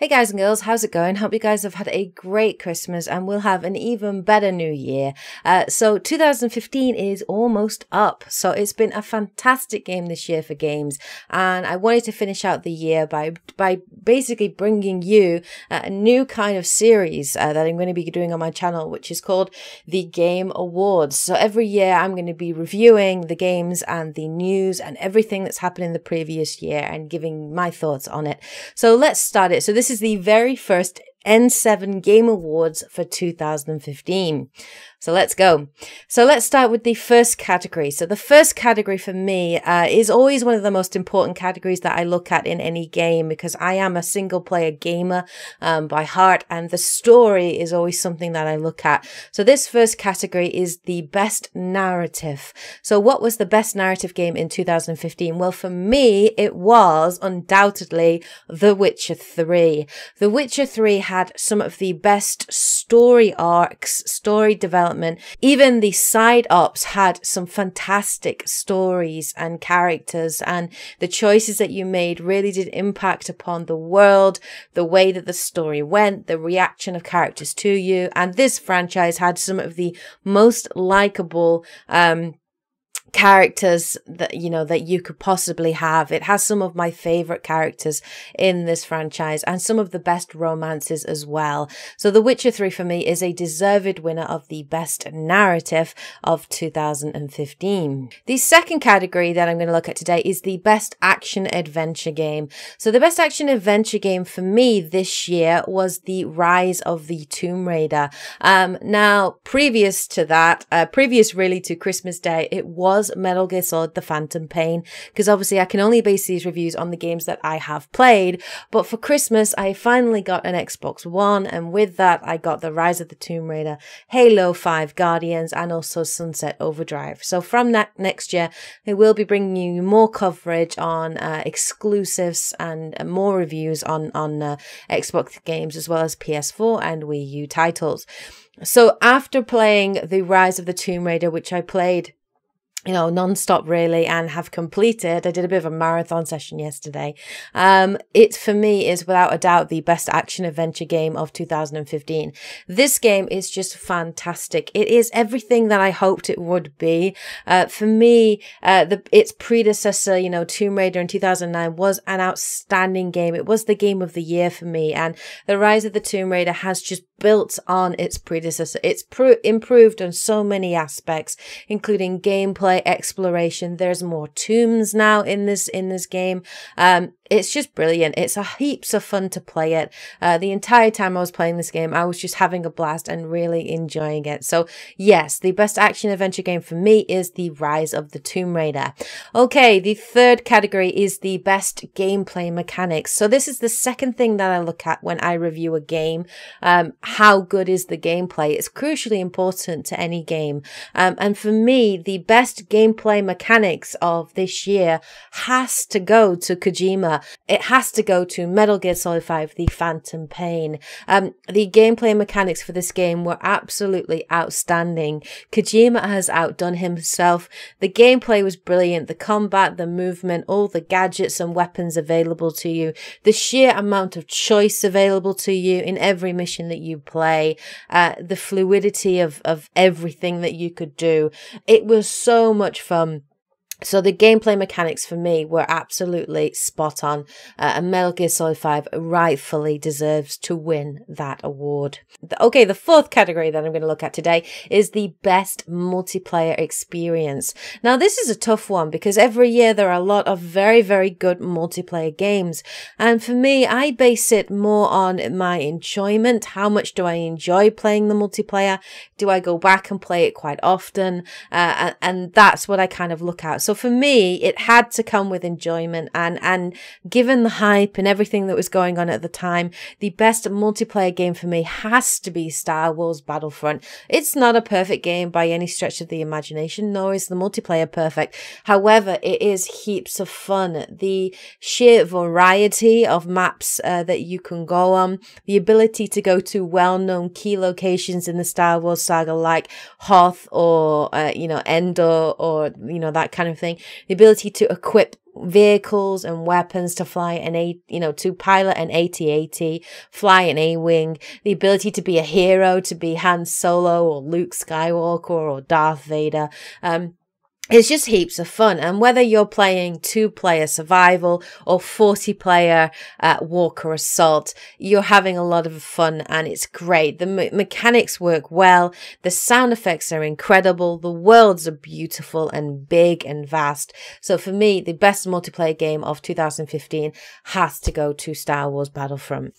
Hey guys and girls, how's it going? Hope you guys have had a great Christmas and will have an even better new year. So 2015 is almost up. So it's been a fantastic game this year for games. And I wanted to finish out the year by basically bringing you a new kind of series that I'm going to be doing on my channel, which is called the Game Awards. So every year I'm going to be reviewing the games and the news and everything that's happened in the previous year and giving my thoughts on it. So let's start it. So this is the very first N7 Game Awards for 2015. So let's go. So let's start with the first category. So the first category for me is always one of the most important categories that I look at in any game, because I am a single player gamer by heart, and the story is always something that I look at. So this first category is the best narrative. So what was the best narrative game in 2015? Well, for me, it was undoubtedly The Witcher 3. The Witcher 3 had some of the best story arcs, story development. Even the side ops had some fantastic stories and characters, and the choices that you made really did impact upon the world, the way that the story went, the reaction of characters to you. And this franchise had some of the most likable characters that you could possibly have. It has some of my favorite characters in this franchise and some of the best romances as well. So The Witcher 3 for me is a deserved winner of the best narrative of 2015. The second category that I'm going to look at today is the best action adventure game. So the best action adventure game for me this year was the Rise of the Tomb Raider. Now previous to that, previous really to Christmas Day, it was Metal Gear Solid The Phantom Pain, because obviously I can only base these reviews on the games that I have played. But for Christmas I finally got an Xbox One, and with that I got the Rise of the Tomb Raider, Halo 5 Guardians, and also Sunset Overdrive. So from next year I will be bringing you more coverage on exclusives and more reviews on Xbox games, as well as PS4 and Wii U titles. So after playing the Rise of the Tomb Raider, which I played non-stop really, and have completed, I did a bit of a marathon session yesterday. It for me is without a doubt the best action adventure game of 2015. This game is just fantastic. It is everything that I hoped it would be. For me, its predecessor, Tomb Raider in 2009 was an outstanding game. It was the game of the year for me, and the Rise of the Tomb Raider has just built on its predecessor. It's improved on so many aspects, including gameplay, exploration. There's more tombs now in this game. It's just brilliant. It's a heaps of fun to play it. The entire time I was playing this game, I was just having a blast and really enjoying it. So yes, the best action adventure game for me is the Rise of the Tomb Raider. Okay, the third category is the best gameplay mechanics. So this is the second thing that I look at when I review a game. How good is the gameplay? It's crucially important to any game. And for me, the best gameplay mechanics of this year has to go to Kojima. It has to go to Metal Gear Solid 5, The Phantom Pain. The gameplay mechanics for this game were absolutely outstanding. Kojima has outdone himself. The gameplay was brilliant. The combat, the movement, all the gadgets and weapons available to you, the sheer amount of choice available to you in every mission that you play, the fluidity of everything that you could do. It was so much fun. So the gameplay mechanics for me were absolutely spot on, and Metal Gear Solid 5 rightfully deserves to win that award. Okay, the fourth category that I'm going to look at today is the best multiplayer experience. Now this is a tough one, because every year there are a lot of very, very good multiplayer games. And for me, I base it more on my enjoyment. How much do I enjoy playing the multiplayer? Do I go back and play it quite often? And that's what I kind of look at. So for me, it had to come with enjoyment, and given the hype and everything that was going on at the time, the best multiplayer game for me has to be Star Wars Battlefront. It's not a perfect game by any stretch of the imagination, nor is the multiplayer perfect. However, it is heaps of fun. The sheer variety of maps that you can go on, the ability to go to well-known key locations in the Star Wars saga like Hoth or Endor, or that kind of thing. The ability to equip vehicles and weapons to fly to pilot an AT-AT, fly an A-Wing, the ability to be a hero, to be Han Solo or Luke Skywalker or Darth Vader. It's just heaps of fun. And whether you're playing 2-player survival or 40-player Walker Assault, you're having a lot of fun and it's great. The mechanics work well. The sound effects are incredible. The worlds are beautiful and big and vast. So for me, the best multiplayer game of 2015 has to go to Star Wars Battlefront.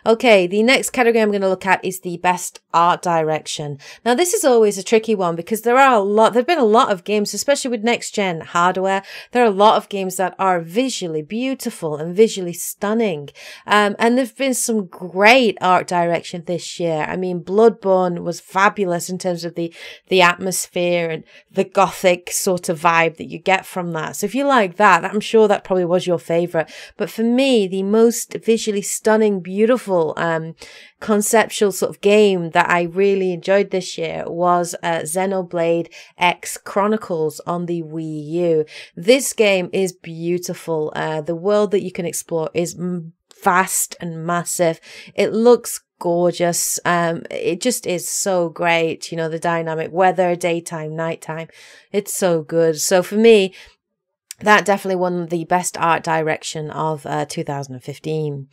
Okay, the next category I'm going to look at is the best art direction. Now, this is always a tricky one because there've been a lot of games, especially with next gen hardware. There are a lot of games that are visually beautiful and visually stunning. And there've been some great art direction this year. I mean, Bloodborne was fabulous in terms of the atmosphere and the gothic sort of vibe that you get from that. So if you like that, I'm sure that probably was your favorite. But for me, the most visually stunning, beautiful conceptual sort of game that I really enjoyed this year was Xenoblade X Chronicles on the Wii U. This game is beautiful. The world that you can explore is vast and massive. It looks gorgeous. It just is so great. You know, the dynamic weather, daytime, nighttime. It's so good. So for me, that definitely won the best art direction of 2015.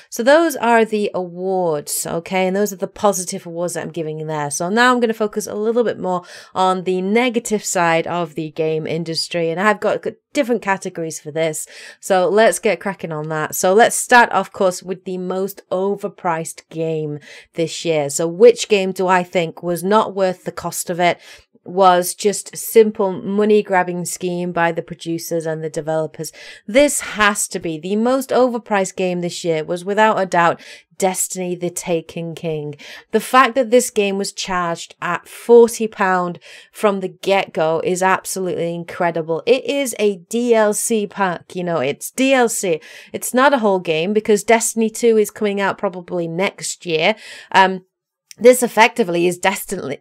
So those are the awards, okay? And those are the positive awards that I'm giving there. So now I'm going to focus a little bit more on the negative side of the game industry. And I've got different categories for this. So let's get cracking on that. So let's start, of course, with the most overpriced game this year. So which game do I think was not worth the cost of it? Was just a simple money grabbing scheme by the producers and the developers. This has to be the most overpriced game this year, was without a doubt Destiny the Taken King. The fact that this game was charged at £40 from the get-go is absolutely incredible. It is a DLC pack, you know, it's DLC. It's not a whole game because Destiny 2 is coming out probably next year. This effectively is Destiny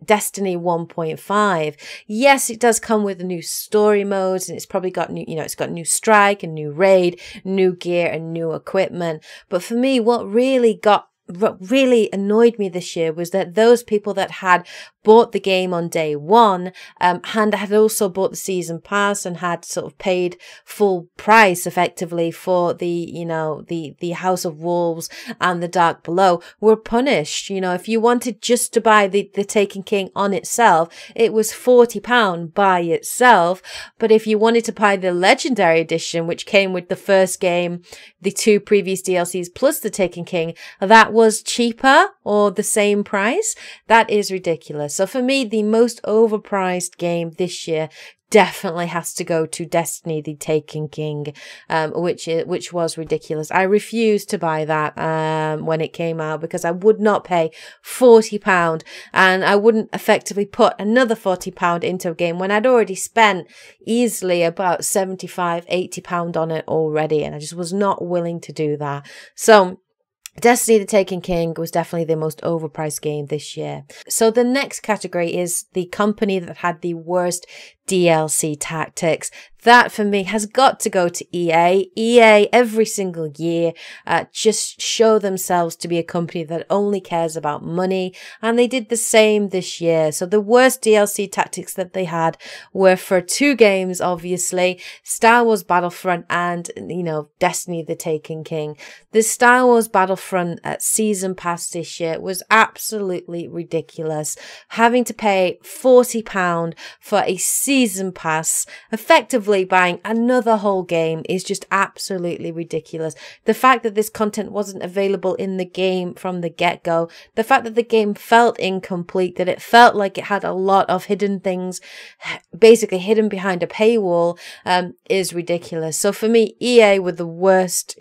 1.5. Yes, it does come with new story modes and it's probably got new, it's got new strike and new raid, new gear and new equipment. But for me, what really annoyed me this year was that those people that had bought the game on day one and had also bought the season pass and had sort of paid full price effectively for the House of Wolves and the Dark Below were punished. You know, if you wanted just to buy the Taken King on itself, it was £40 by itself. But if you wanted to buy the Legendary Edition, which came with the first game, the 2 previous DLCs plus the Taken King, that was cheaper or the same price. That is ridiculous. So for me, the most overpriced game this year definitely has to go to Destiny the Taken King, which was ridiculous. I refused to buy that when it came out because I would not pay £40 and I wouldn't effectively put another £40 into a game when I'd already spent easily about £75–80 on it already, and I just was not willing to do that. So Destiny the Taken King was definitely the most overpriced game this year. So the next category is the company that had the worst DLC tactics. That for me has got to go to EA. EA every single year just show themselves to be a company that only cares about money, and they did the same this year. So the worst DLC tactics that they had were for 2 games, obviously, Star Wars Battlefront and Destiny the Taken King. The Star Wars Battlefront season pass this year was absolutely ridiculous. Having to pay £40 for a season pass, effectively buying another whole game, is just absolutely ridiculous. The fact that this content wasn't available in the game from the get-go, the fact that the game felt incomplete, that it felt like it had a lot of hidden things basically hidden behind a paywall, is ridiculous. So for me, EA were the worst,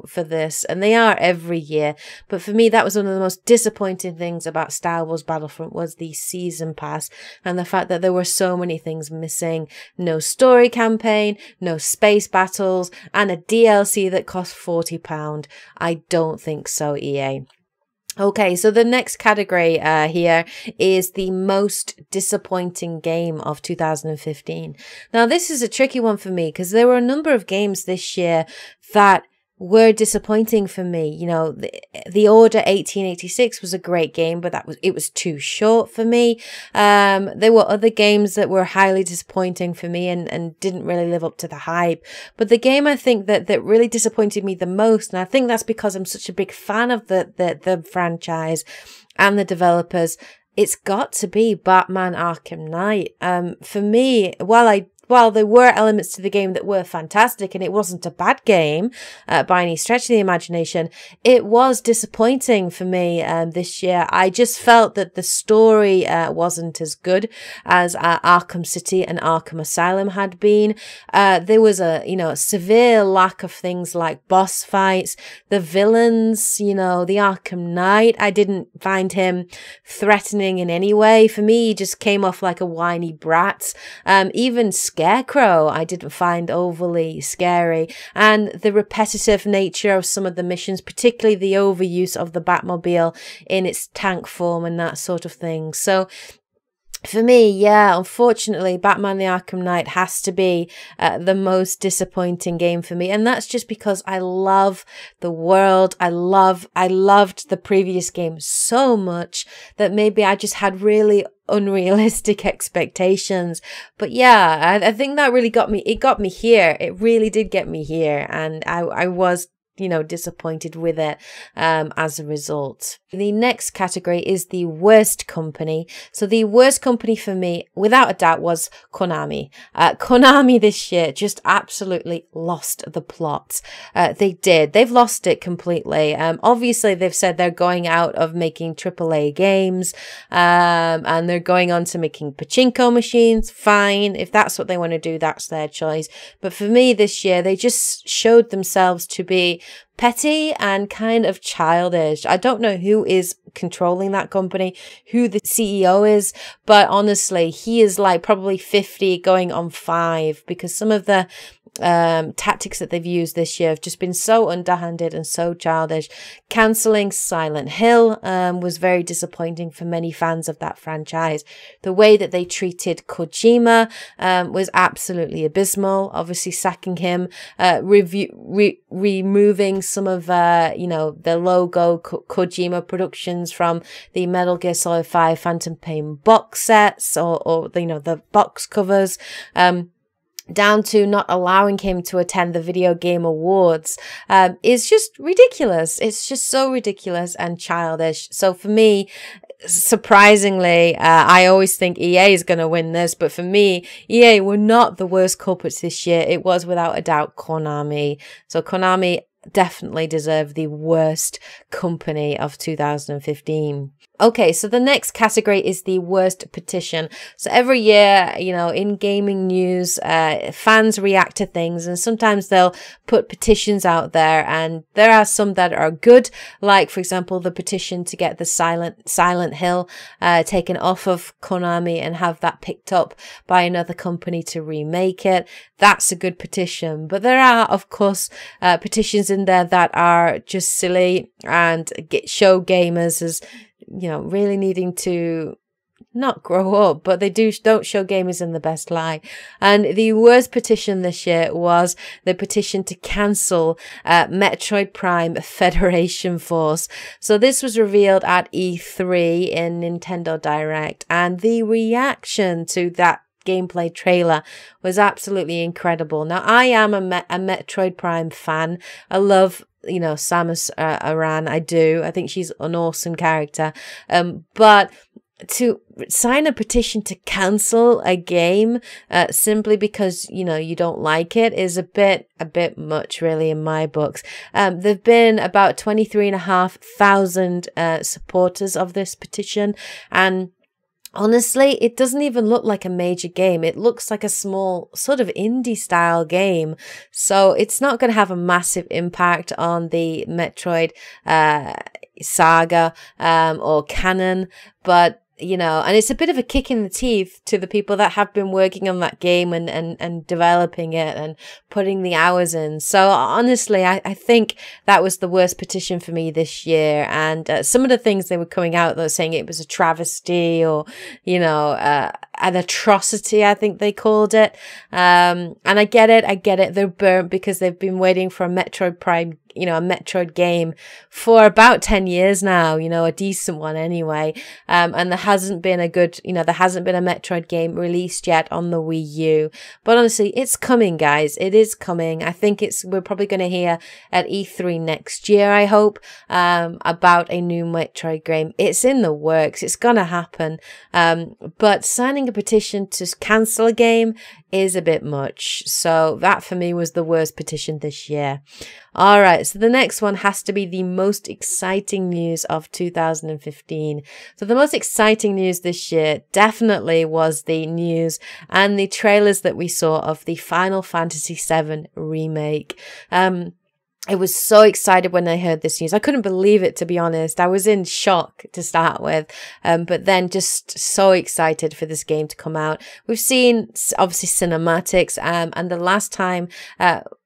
for this, and they are every year. But for me, that was one of the most disappointing things about Star Wars Battlefront, was the season pass and the fact that there were so many things missing. No story campaign, no space battles, and a DLC that cost £40. I don't think so, EA. Okay, so the next category here is the most disappointing game of 2015. Now, this is a tricky one for me because there were a number of games this year that were disappointing for me. You know, the Order 1886 was a great game, but it was too short for me. There were other games that were highly disappointing for me and didn't really live up to the hype. But the game I think that really disappointed me the most, and I think that's because I'm such a big fan of the franchise and the developers, it's got to be Batman Arkham Knight. For me, while there were elements to the game that were fantastic and it wasn't a bad game by any stretch of the imagination, it was disappointing for me this year. I just felt that the story wasn't as good as Arkham City and Arkham Asylum had been. There was a severe lack of things like boss fights, the villains, the Arkham Knight. I didn't find him threatening in any way. For me, he just came off like a whiny brat. Even Scarecrow I didn't find overly scary, and the repetitive nature of some of the missions, particularly the overuse of the Batmobile in its tank form and that sort of thing. So for me, yeah, unfortunately, Batman the Arkham Knight has to be the most disappointing game for me. And that's just because I love the world. I loved the previous game so much that maybe I just had really unrealistic expectations. But yeah, I think that really got me. It got me here. It really did get me here. And I was disappointed with it as a result. The next category is the worst company. So the worst company for me, without a doubt, was Konami. Konami this year just absolutely lost the plot. They did. They've lost it completely. Obviously, they've said they're going out of making AAA games, and they're going on to making pachinko machines. Fine. If that's what they want to do, that's their choice. But for me this year, they just showed themselves to be petty and kind of childish. I don't know who is controlling that company, who the CEO is, but honestly, he is like probably 50 going on 5, because some of the tactics that they've used this year have just been so underhanded and so childish. Cancelling Silent Hill was very disappointing for many fans of that franchise. The way that they treated Kojima was absolutely abysmal. Obviously sacking him, removing some of the logo Kojima Productions from the Metal Gear Solid 5 Phantom Pain box sets or the box covers, down to not allowing him to attend the Video Game Awards, is just ridiculous. It's just so ridiculous and childish. So for me, surprisingly, I always think EA is going to win this, but for me, EA were not the worst culprits this year. It was without a doubt Konami. So Konami definitely deserve the worst company of 2015. Okay, so the next category is the worst petition. So every year, in gaming news, fans react to things, and sometimes they'll put petitions out there, and there are some that are good, like, for example, the petition to get the Silent Hill taken off of Konami and have that picked up by another company to remake it. That's a good petition. But there are, of course, petitions in there that are just silly and show gamers as really needing to not grow up, but they don't show gamers in the best light. And the worst petition this year was the petition to cancel Metroid Prime Federation Force. So this was revealed at E3 in Nintendo Direct, and the reaction to that gameplay trailer was absolutely incredible. Now, I am a Metroid Prime fan. I love Samus Aran. I do. I think she's an awesome character. But to sign a petition to cancel a game simply because you don't like it is a bit much, really, in my books. There've been about 23,500 supporters of this petition, and honestly, it doesn't even look like a major game. It looks like a small sort of indie style game. So it's not going to have a massive impact on the Metroid saga or canon. But you know, and it's a bit of a kick in the teeth to the people that have been working on that game and developing it and putting the hours in. So honestly, I think that was the worst petition for me this year. And some of the things they were coming out, they were saying it was a travesty or, you know, an atrocity, I think they called it. And I get it. They're burnt because they've been waiting for a Metroid Prime, you know, a Metroid game for about 10 years now, you know, a decent one anyway. And there hasn't been a good, you know, there hasn't been a Metroid game released yet on the Wii U. But honestly, it's coming, guys. It is coming. I think we're probably going to hear at E3 next year, I hope, about a new Metroid game. It's in the works. It's going to happen. But signing a petition to cancel a game is a bit much. So that for me was the worst petition this year. All right, so the next one has to be the most exciting news of 2015. So the most exciting news this year definitely was the news and the trailers that we saw of the Final Fantasy VII remake. I was so excited when I heard this news. I couldn't believe it, to be honest. I was in shock to start with, but then just so excited for this game to come out. We've seen, obviously, cinematics, and the last time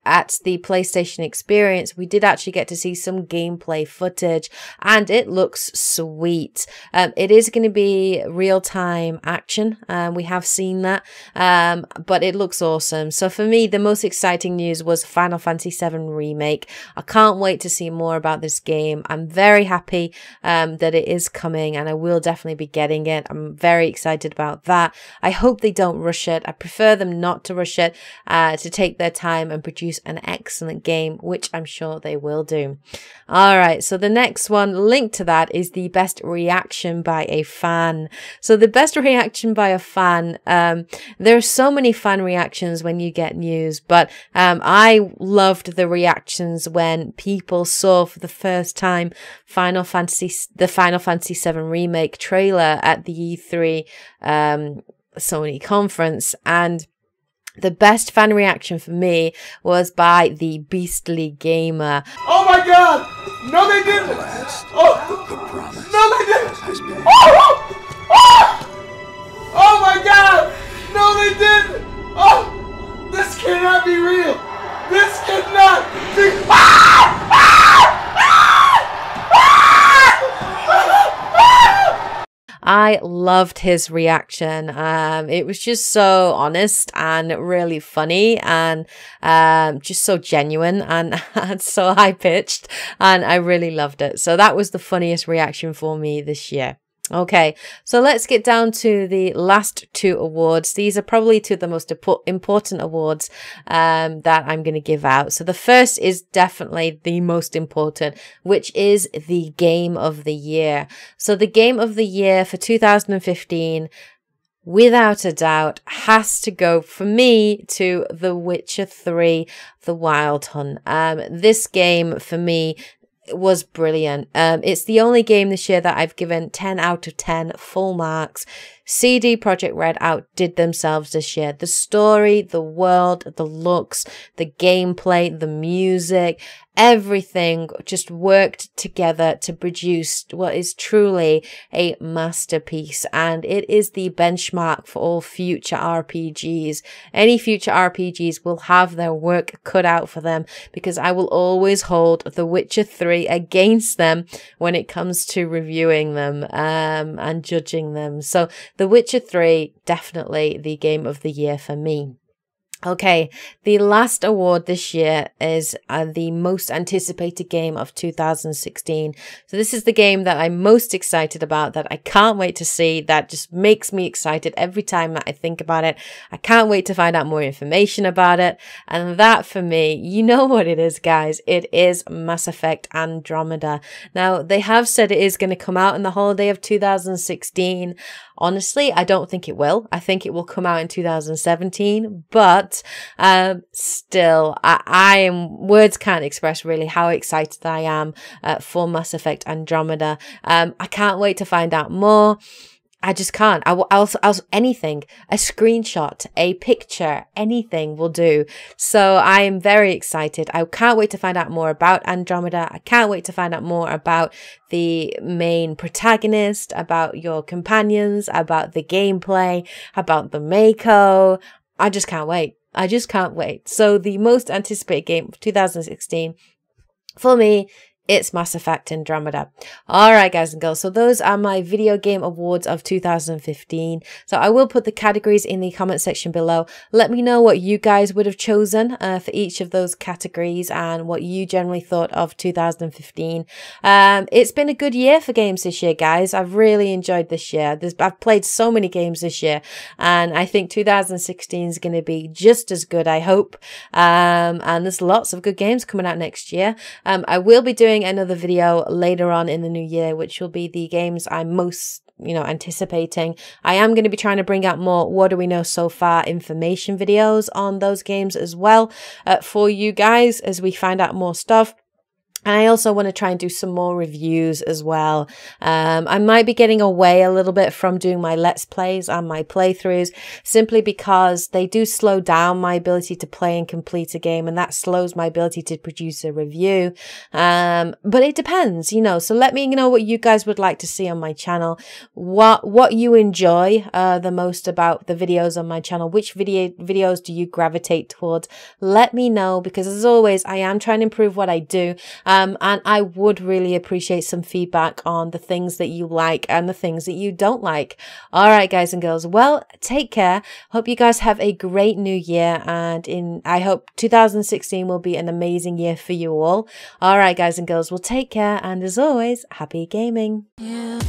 at the PlayStation Experience, we did actually get to see some gameplay footage, and it looks sweet. It is going to be real-time action. We have seen that, but it looks awesome. So for me, the most exciting news was Final Fantasy VII Remake. I can't wait to see more about this game. I'm very happy that it is coming, and I will definitely be getting it. I'm very excited about that. I hope they don't rush it. I prefer them not to rush it, to take their time and produce an excellent game, which I'm sure they will do. All right, so the next one linked to that is the best reaction by a fan. So the best reaction by a fan, there are so many fan reactions when you get news, but I loved the reactions when people saw for the first time the Final Fantasy VII Remake trailer at the E3 Sony conference, and the best fan reaction for me was by the Beastly Gamer. Oh my god! No, they didn't! Oh! No, they didn't! Oh my god! No, they didn't! Oh! This cannot be real! This cannot be... I loved his reaction. It was just so honest and really funny and just so genuine and, and so high pitched, and I really loved it. So that was the funniest reaction for me this year. Okay, so let's get down to the last two awards. These are probably two of the most important awards that I'm going to give out. So the first is definitely the most important, which is the Game of the Year. So the Game of the Year for 2015, without a doubt, has to go for me to The Witcher 3, The Wild Hunt. This game for me was brilliant. It's the only game this year that I've given 10 out of 10 full marks. CD Projekt Red outdid themselves this year. The story, the world, the looks, the gameplay, the music, everything just worked together to produce what is truly a masterpiece, and it is the benchmark for all future RPGs. Any future RPGs will have their work cut out for them, because I will always hold The Witcher 3 against them when it comes to reviewing them and judging them. So The Witcher 3, definitely the Game of the Year for me. Okay, the last award this year is the most anticipated game of 2016. So this is the game that I'm most excited about, that I can't wait to see, that just makes me excited every time that I think about it. I can't wait to find out more information about it. And that for me, you know what it is, guys. It is Mass Effect Andromeda. Now, they have said it is going to come out in the holiday of 2016. Honestly, I don't think it will. I think it will come out in 2017, but still, I am, words can't express really how excited I am for Mass Effect Andromeda. I can't wait to find out more. I just can't. I'll anything, a screenshot, a picture, anything will do. So I am very excited. I can't wait to find out more about Andromeda. I can't wait to find out more about the main protagonist, about your companions, about the gameplay, about the Mako. I just can't wait. I just can't wait. So the most anticipated game of 2016 for me, it's Mass Effect Andromeda. All right, guys and girls. So those are my video game awards of 2015. So I will put the categories in the comment section below. Let me know what you guys would have chosen for each of those categories and what you generally thought of 2015. It's been a good year for games this year, guys. I've really enjoyed this year. I've played so many games this year, and I think 2016 is going to be just as good, I hope. And there's lots of good games coming out next year. I will be doing another video later on in the new year, which will be the games I'm most anticipating. I am going to be trying to bring out more what do we know so far information videos on those games as well for you guys as we find out more stuff. And I also want to try and do some more reviews as well. I might be getting away a little bit from doing my Let's Plays and my playthroughs simply because they do slow down my ability to play and complete a game, and that slows my ability to produce a review. But it depends, so let me know what you guys would like to see on my channel, what you enjoy the most about the videos on my channel, which videos do you gravitate towards. Let me know, because as always, I am trying to improve what I do. And I would really appreciate some feedback on the things that you like and the things that you don't like. All right, guys and girls. Well, take care. Hope you guys have a great new year. And I hope 2016 will be an amazing year for you all. All right, guys and girls. Well, take care. And as always, happy gaming. Yeah.